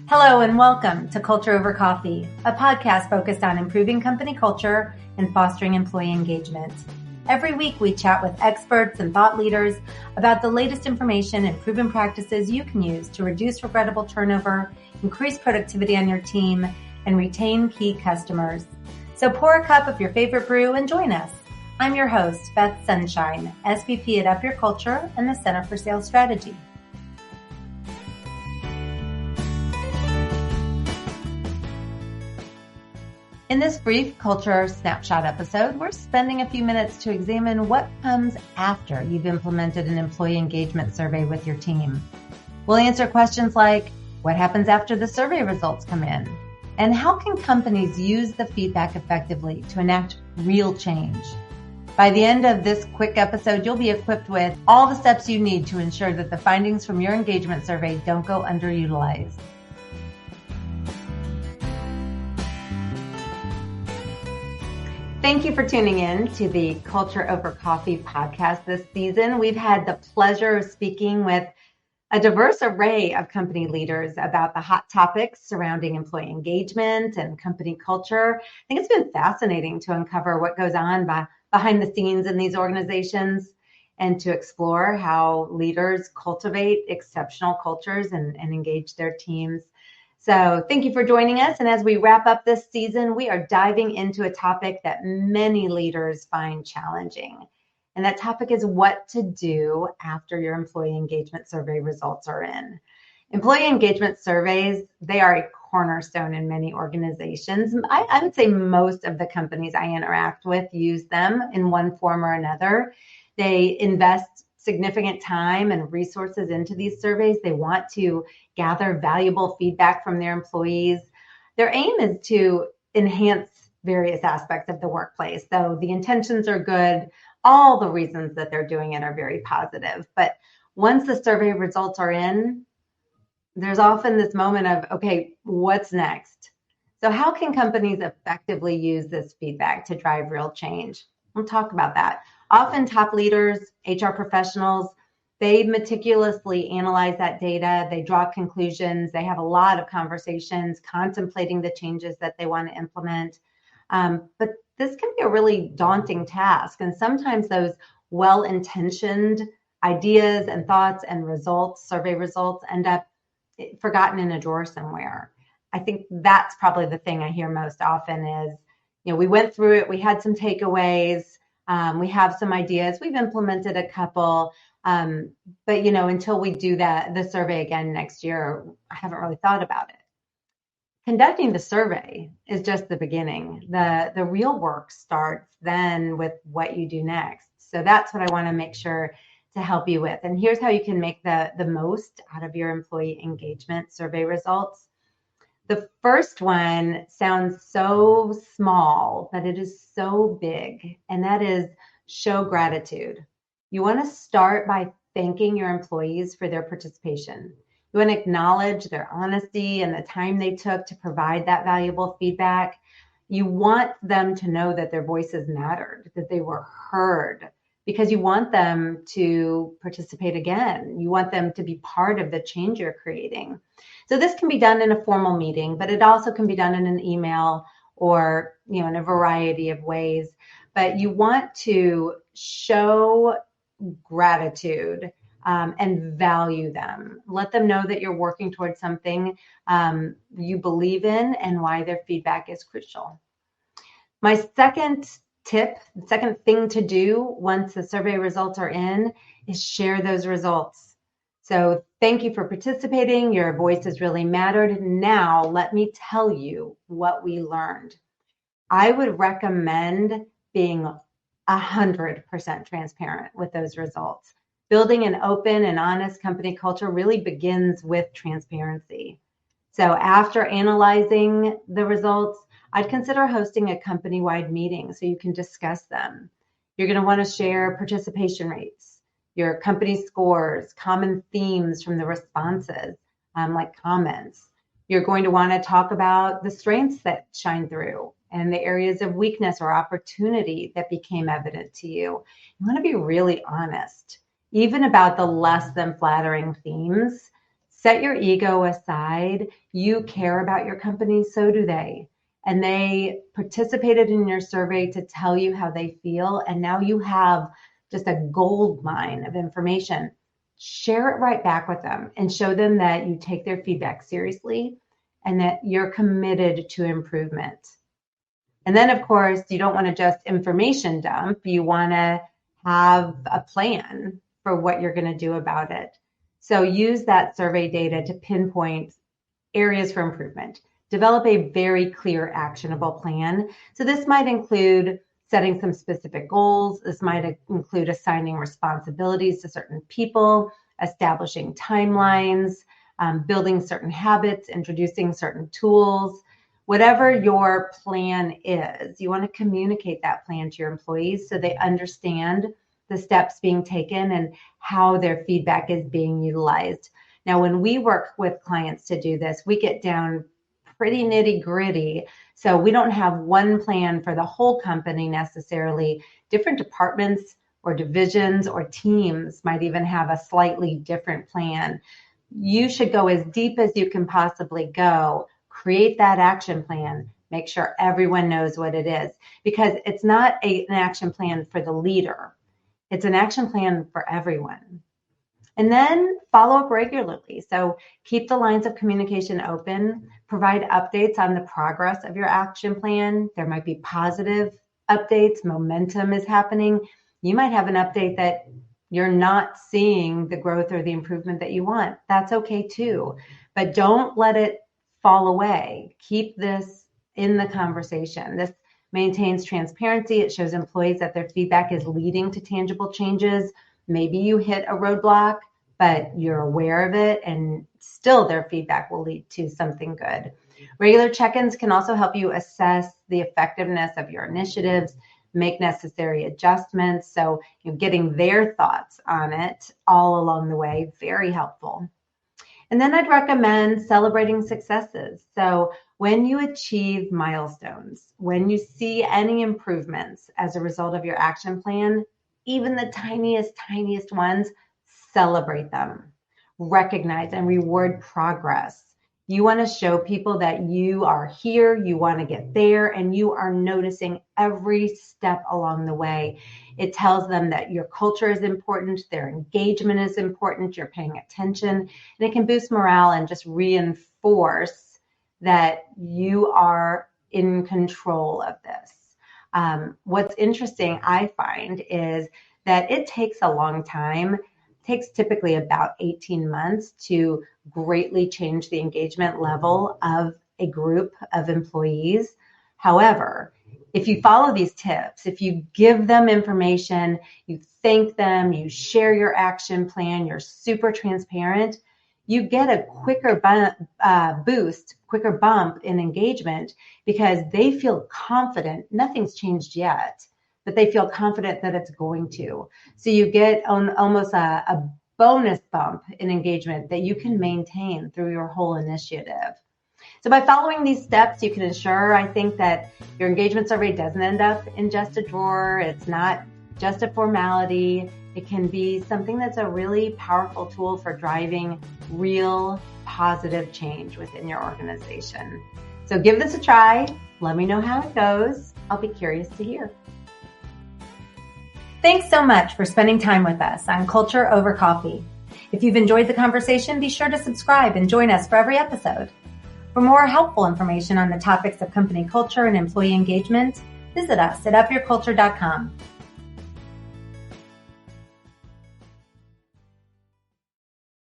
Hello and welcome to Culture Over Coffee, a podcast focused on improving company culture and fostering employee engagement. Every week we chat with experts and thought leaders about the latest information and proven practices you can use to reduce regrettable turnover, increase productivity on your team, and retain key customers. So pour a cup of your favorite brew and join us. I'm your host, Beth Sunshine, SVP at Up Your Culture and the Center for Sales Strategy. In this brief Culture Snapshot episode, we're spending a few minutes to examine what comes after you've implemented an employee engagement survey with your team. We'll answer questions like, what happens after the survey results come in? And how can companies use the feedback effectively to enact real change? By the end of this quick episode, you'll be equipped with all the steps you need to ensure that the findings from your engagement survey don't go underutilized. Thank you for tuning in to the Culture Over Coffee podcast this season. We've had the pleasure of speaking with a diverse array of company leaders about the hot topics surrounding employee engagement and company culture. I think it's been fascinating to uncover what goes on behind the scenes in these organizations and to explore how leaders cultivate exceptional cultures and engage their teams. So thank you for joining us. And as we wrap up this season, we are diving into a topic that many leaders find challenging. And that topic is what to do after your employee engagement survey results are in. Employee engagement surveys, they are a cornerstone in many organizations. I would say most of the companies I interact with use them in one form or another. They invest significant time and resources into these surveys. They want to gather valuable feedback from their employees. Their aim is to enhance various aspects of the workplace. So the intentions are good. All the reasons that they're doing it are very positive. But once the survey results are in, there's often this moment of, okay, what's next? So how can companies effectively use this feedback to drive real change? We'll talk about that. Often top leaders, HR professionals, they meticulously analyze that data. They draw conclusions. They have a lot of conversations contemplating the changes that they want to implement. But this can be a really daunting task. And sometimes those well-intentioned ideas and thoughts and results, survey results, end up forgotten in a drawer somewhere. I think that's probably the thing I hear most often is, we went through it. We had some takeaways. We have some ideas. We've implemented a couple. But, until we do the survey again next year, I haven't really thought about it. Conducting the survey is just the beginning. The real work starts then with what you do next. So that's what I want to make sure to help you with. And here's how you can make the most out of your employee engagement survey results. The first one sounds so small, but it is so big, and that is show gratitude. You want to start by thanking your employees for their participation. You want to acknowledge their honesty and the time they took to provide that valuable feedback. You want them to know that their voices mattered, that they were heard, because you want them to participate again. You want them to be part of the change you're creating. So this can be done in a formal meeting, but it also can be done in an email or, in a variety of ways. But you want to show gratitude and value them. Let them know that you're working towards something you believe in and why their feedback is crucial. My second tip, the second thing to do once the survey results are in is share those results. So thank you for participating. Your voices really mattered. Now let me tell you what we learned. I would recommend being 100% transparent with those results. Building an open and honest company culture really begins with transparency. So after analyzing the results, I'd consider hosting a company-wide meeting so you can discuss them. You're going to want to share participation rates, your company scores, common themes from the responses, like comments. You're going to want to talk about the strengths that shine through and the areas of weakness or opportunity that became evident to you. You want to be really honest, even about the less than flattering themes, Set your ego aside. You care about your company, so do they. And they participated in your survey to tell you how they feel. And now you have just a gold mine of information. Share it right back with them and show them that you take their feedback seriously and that you're committed to improvement. And then, of course, you don't want to just information dump. You want to have a plan for what you're going to do about it. So use that survey data to pinpoint areas for improvement. Develop a very clear, actionable plan. So this might include setting some specific goals. This might include assigning responsibilities to certain people, establishing timelines, building certain habits, introducing certain tools. Whatever your plan is, you want to communicate that plan to your employees so they understand the steps being taken and how their feedback is being utilized. Now, when we work with clients to do this, we get down pretty nitty gritty. So we don't have one plan for the whole company necessarily. Different departments or divisions or teams might even have a slightly different plan. You should go as deep as you can possibly go. Create that action plan. Make sure everyone knows what it is, because it's not an action plan for the leader. It's an action plan for everyone. And then follow up regularly. So keep the lines of communication open, provide updates on the progress of your action plan. There might be positive updates, momentum is happening. You might have an update that you're not seeing the growth or the improvement that you want. That's okay too. But don't let it fall away. Keep this in the conversation. This maintains transparency. It shows employees that their feedback is leading to tangible changes. Maybe you hit a roadblock, but you're aware of it, and still their feedback will lead to something good. Regular check-ins can also help you assess the effectiveness of your initiatives, make necessary adjustments. So you're getting their thoughts on it all along the way, very helpful. And then I'd recommend celebrating successes. So when you achieve milestones, when you see any improvements as a result of your action plan, even the tiniest ones, celebrate them. Recognize and reward progress. You want to show people that you are here, you want to get there, and you are noticing every step along the way. It tells them that your culture is important, their engagement is important, you're paying attention, and it can boost morale and just reinforce that you are in control of this. What's interesting, I find, is that it takes a long time. It takes typically about 18 months to greatly change the engagement level of a group of employees. However, if you follow these tips, if you give them information, you thank them, you share your action plan, you're super transparent, you get a quicker boost, quicker bump in engagement, because they feel confident. Nothing's changed yet, but they feel confident that it's going to. So you get almost a bonus bump in engagement that you can maintain through your whole initiative. So by following these steps, you can ensure, I think, that your engagement survey doesn't end up in just a drawer. It's not just a formality. It can be something that's a really powerful tool for driving real positive change within your organization. So give this a try. Let me know how it goes. I'll be curious to hear. Thanks so much for spending time with us on Culture Over Coffee. If you've enjoyed the conversation, be sure to subscribe and join us for every episode. For more helpful information on the topics of company culture and employee engagement, visit us at upyourculture.com.